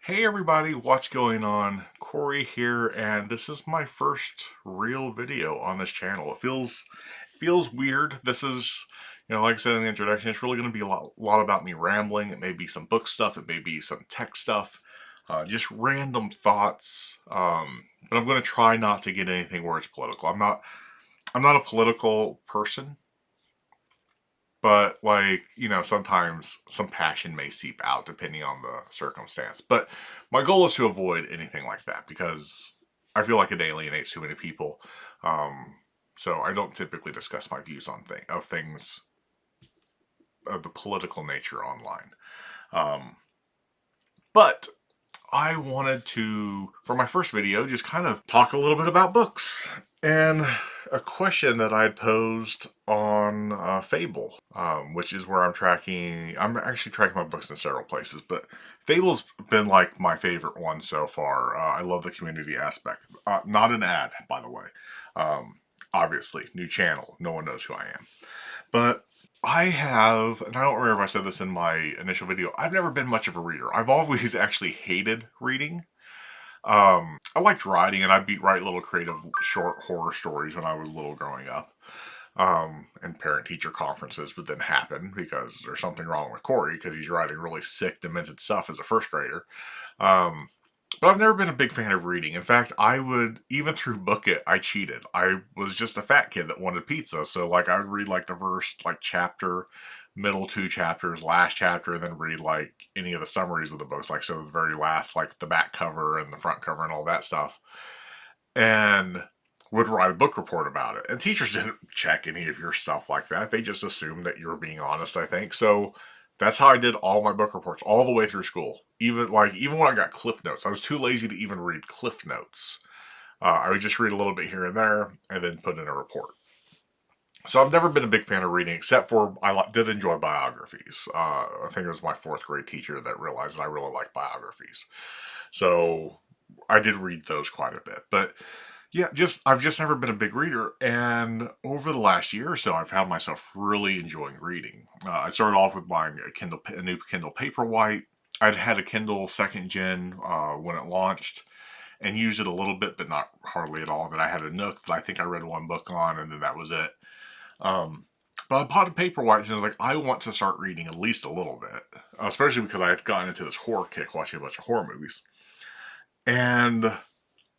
Hey everybody, what's going on? Corey here, and this is my first real video on this channel. It feels weird. This is, like I said in the introduction, it's really going to be a lot about me rambling. It may be some book stuff, it may be some tech stuff, just random thoughts. But I'm going to try not to get anything where it's political. I'm not a political person, but sometimes some passion may seep out depending on the circumstance. But my goal is to avoid anything like that because I feel like it alienates too many people. So I don't typically discuss my views on things of the political nature online. um, but I wanted to, for my first video, just kind of talk a little bit about books. And a question that I had posed on Fable, which is where I'm actually tracking my books in several places, but Fable's been like my favorite one so far. I love the community aspect. Not an ad, by the way. Obviously, new channel. No one knows who I am. But I have, and I don't remember if I said this in my initial video, I've never been much of a reader. I've always actually hated reading. I liked writing, and I'd write little creative short horror stories when I was little growing up. And parent-teacher conferences would then happen because there's something wrong with Corey because he's writing really sick, demented stuff as a first grader. Um, but I've never been a big fan of reading. In fact, I would, even through Book It, I cheated. I was just a fat kid that wanted pizza. So, like, I would read, like, the first, like, chapter, middle two chapters, last chapter, and then read, like, any of the summaries of the books. Like, so the very last, like, the back cover and the front cover and all that stuff. And would write a book report about it. And teachers didn't check any of your stuff like that. They just assumed that you were being honest, I think. So that's how I did all my book reports all the way through school. Even when I got Cliff Notes, I was too lazy to even read Cliff Notes. I would just read a little bit here and there and then put in a report. So I've never been a big fan of reading, except for did enjoy biographies. I think it was my fourth grade teacher that realized that I really like biographies. So I did read those quite a bit. But yeah, I've just never been a big reader, and over the last year or so, I've found myself really enjoying reading. I started off with buying a new Kindle Paperwhite. I'd had a Kindle second gen when it launched, and used it a little bit, but not hardly at all. Then I had a Nook that I think I read one book on, and then that was it. Um, but I bought a Paperwhite, and I was like, I want to start reading at least a little bit, especially because I had gotten into this horror kick watching a bunch of horror movies, and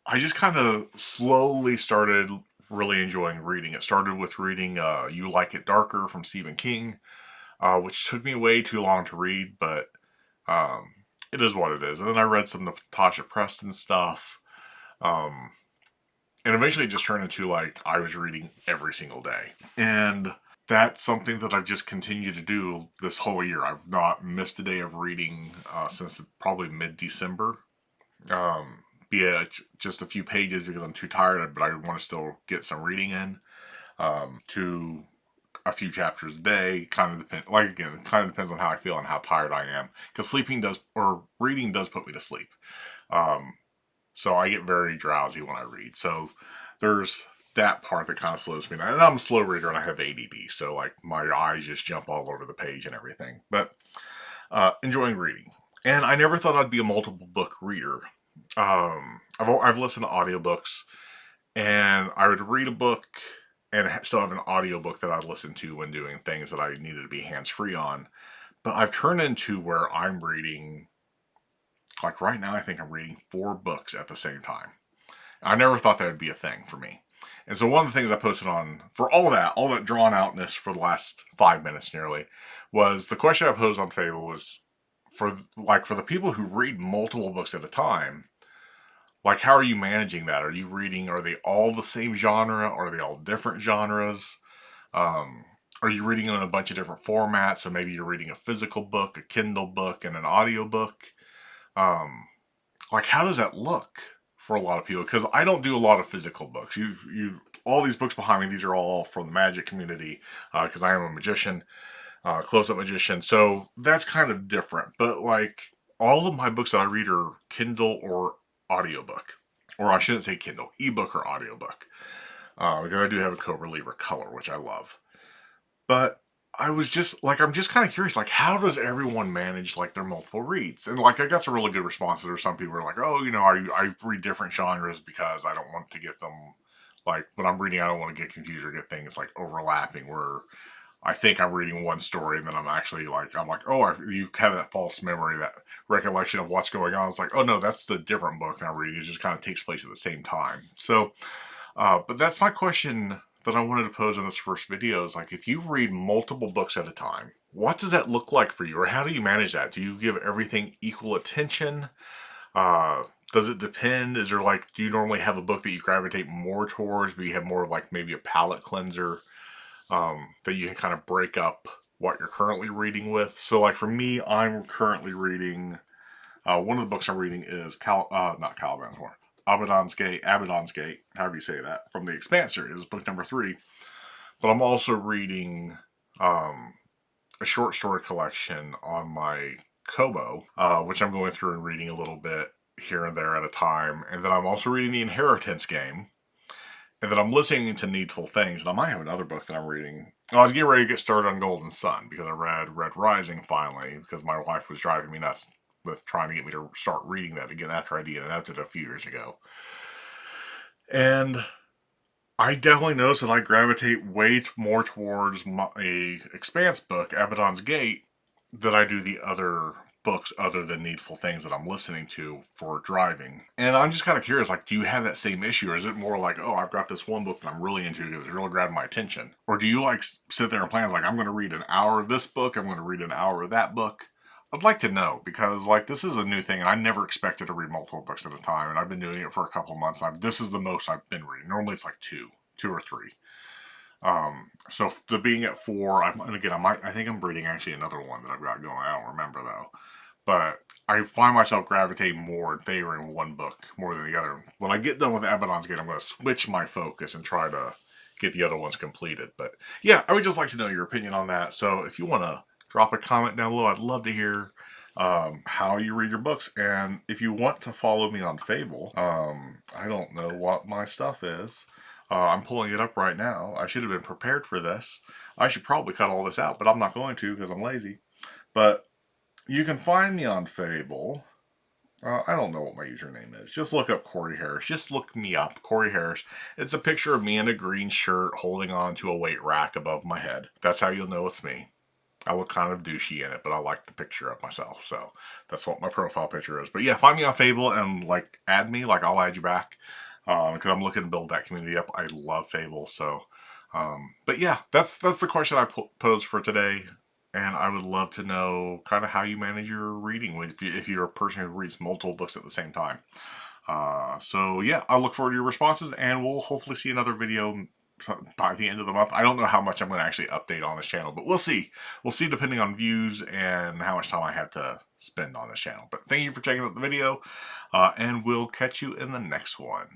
I just kind of slowly started really enjoying reading. It started with reading You Like It Darker from Stephen King, which took me way too long to read, but um, it is what it is. And then I read some Natasha Preston stuff, um, and eventually it just turned into like I was reading every single day. And that's something that I've just continued to do this whole year. I've not missed a day of reading since probably mid-December. Be it just a few pages because I'm too tired, but I want to still get some reading in. To a few chapters a day, kind of depend. Like again, it kind of depends on how I feel and how tired I am. Because reading does put me to sleep. Um, so I get very drowsy when I read. So there's that part that kind of slows me down. And I'm a slow reader and I have ADD, so like my eyes just jump all over the page and everything. But enjoying reading. And I never thought I'd be a multiple book reader. I've listened to audiobooks, and I would read a book and still have an audiobook that I'd listen to when doing things that I needed to be hands free on. But I've turned into where I'm reading, like right now, I think I'm reading four books at the same time. I never thought that would be a thing for me. And so one of the things I posted on for all that drawn outness for the last 5 minutes nearly, was the question I posed on Fable was for the people who read multiple books at a time, like how are you managing that? Are they all the same genre? Are they all different genres? Um, are you reading in a bunch of different formats? So maybe you're reading a physical book, a Kindle book, and an audio book. Um, like how does that look for a lot of people? Because I don't do a lot of physical books. You all these books behind me, these are all from the magic community because I am a magician, close-up magician. So that's kind of different. But like all of my books that I read are Kindle or audiobook. Or I shouldn't say Kindle, ebook or audiobook. Because I do have a Cobra Libra Color, which I love. But I was just like, I'm just kind of curious, like, how does everyone manage like their multiple reads? And like, I got some really good responses. Or some people are like, oh, I read different genres because I don't want to get them like when I'm reading, I don't want to get confused or get things like overlapping where I think I'm reading one story and then I'm like, oh, you have that false memory, that recollection of what's going on. It's like, oh no, that's the different book that I'm reading. It just kind of takes place at the same time. So, but that's my question that I wanted to pose in this first video is like, if you read multiple books at a time, what does that look like for you? Or how do you manage that? Do you give everything equal attention? Uh, does it depend? Is there like, do you normally have a book that you gravitate more towards, but you have more of like maybe a palate cleanser that you can kind of break up what you're currently reading with? So like for me, I'm currently reading, one of the books I'm reading is not Caliban's War. Abaddon's Gate, however you say that, from the Expanse series, book number 3. But I'm also reading um, a short story collection on my Kobo, which I'm going through and reading a little bit here and there at a time. And then I'm also reading the Inheritance game. And then I'm listening to Needful Things. And I might have another book that I'm reading. I was getting ready to get started on Golden Sun because I read Red Rising finally because my wife was driving me nuts with trying to get me to start reading that again after I DNF'd it a few years ago. And I definitely noticed that I gravitate way more towards a Expanse book, Abaddon's Gate, than I do the other books other than Needful Things that I'm listening to for driving. And I'm just kind of curious, like, do you have that same issue? Or is it more like, oh, I've got this one book that I'm really into because it's really grabbing my attention? Or do you like sit there and plan, like, I'm going to read an hour of this book, I'm going to read an hour of that book? I'd like to know because, like, this is a new thing, and I never expected to read multiple books at a time, and I've been doing it for a couple of months. This is the most I've been reading. Normally, it's like two or three. So the being at 4, and again, I think I'm reading actually another one that I've got going. I don't remember though, but I find myself gravitating more and favoring one book more than the other. When I get done with Abaddon's Gate, I'm going to switch my focus and try to get the other ones completed. But yeah, I would just like to know your opinion on that. So if you want to drop a comment down below, I'd love to hear how you read your books. And if you want to follow me on Fable, I don't know what my stuff is. I'm pulling it up right now. I should have been prepared for this. I should probably cut all this out, but I'm not going to because I'm lazy. But you can find me on Fable. I don't know what my username is. Just look up Corey Harris. Just look me up, Corey Harris. It's a picture of me in a green shirt holding on to a weight rack above my head. That's how you'll know it's me. I look kind of douchey in it, but I like the picture of myself. So that's what my profile picture is. But yeah, find me on Fable and like add me. Like I'll add you back because I'm looking to build that community up. I love Fable. So, but yeah, that's the question I posed for today. And I would love to know kind of how you manage your reading if you're a person who reads multiple books at the same time. So yeah, I look forward to your responses, and we'll hopefully see another video by the end of the month. I don't know how much I'm going to actually update on this channel, but we'll see. We'll see depending on views and how much time I have to spend on this channel. But thank you for checking out the video, and we'll catch you in the next one.